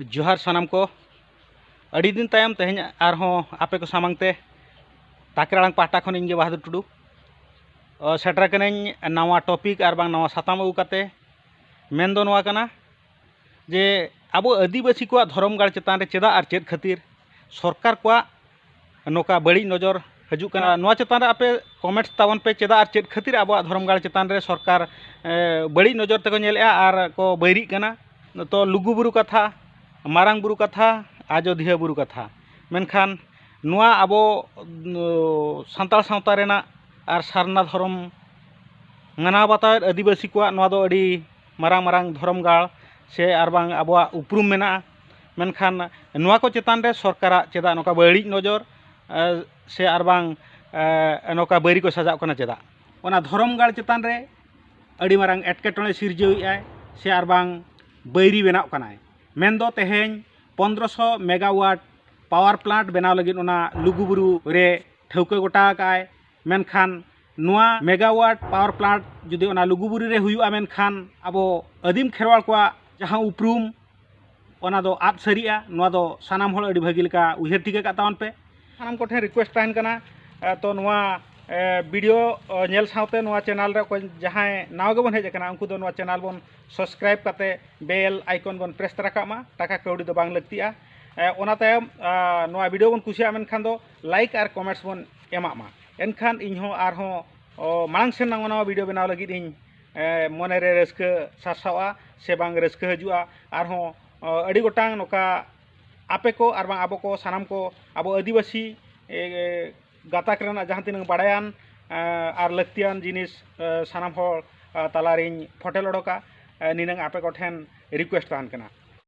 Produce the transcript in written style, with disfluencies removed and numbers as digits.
जोहार सानाम को अड़ी दिन तायम तेहन आरहों आपे को सामंगते ताकरांग पाटा खन इंगे बहादुर टुडू सेटर कनें नवा टॉपिक और बांग नवा साताम अगू काते मेन दो नवा कना जे आबो आदिवासी को धर्मगाड़ चेतान रे चेदा और चेद खातिर सरकार को नोका बड़ी नजर हजूक कना नवा चेतान रे आपे कमेंट्स तावन पे चेदा और चेद खातिर आबो धर्मगाड़ चेतान रे सरकार बड़ी नजर तक नेलेआ और को बैरी कना तो लुगुबुरु कथा मारांग बुरु कथा आजोधिया बुरु कथा मेनखान नुआ आबो सान्ताल सावता रेना और सारना धर्म माना बाताव आदिवासी को नुआ दो अड़ी मारांग मारांग धर्म गाड़ से आरबांग आबोआ उपरुम मेना मेनखान नुआ को चेतान रे सरकारा चेदा नोका बड़ी नजर से आरबांग नोका बैरी को सजाव कना चेदा ओना धर्म गाड़ चेतान रे अड़ी मारांग एटकेटणे सिरजेउआय से आरबांग बैरी बनाव कनाय मेनदो तेहें 1500 मेगावाट पावर प्लांट बनाव लगिन ओना लुगुबुरु रे ठौका गोटा काय मेनखान नुआ मेगावाट पावर प्लांट जुदि ओना लुगुबुरु रे हुयुआ मेनखान आबो आदिम खेरवाल को जहां उपरुम ओना दो आद सरिया नुआ दो सानाम हल अड़ी भागी लेका उहेर टिका का तावन पे सानाम कोठे रिक्वेस्ट ताहन कना तो नुआ वीडियो नेल सावते नुआ चैनल रे कोई जहां नाव गेबन हेज कना उनको दो नुआ चैनल बन सब्सक्राइब करते बेल आइकन बन प्रेस तराका मा टाका कौड़ी दो बांग लगतिया ओना तायम नुआ वीडियो बन कुसिया मेनखान दो लाइक और कमेंट्स बन एमा मा एनखान इनहो आरहो मांग सेन नांगो नावा वीडियो बनाव लगिद इन मने रे रस्क सासावा से बांग रस्क हजुआ आरहो अड़ी गोटांग नोका आपे को आर बांग आबो को सानाम को आबो आदिवासी गाताक रेना जहां तिनांग बाड़ायान और लक्तियान जिनिस सानाम हर तालारिन फटेल ओडोका निनांग आपे को ठेन रिक्वेस्ट ताहन कना।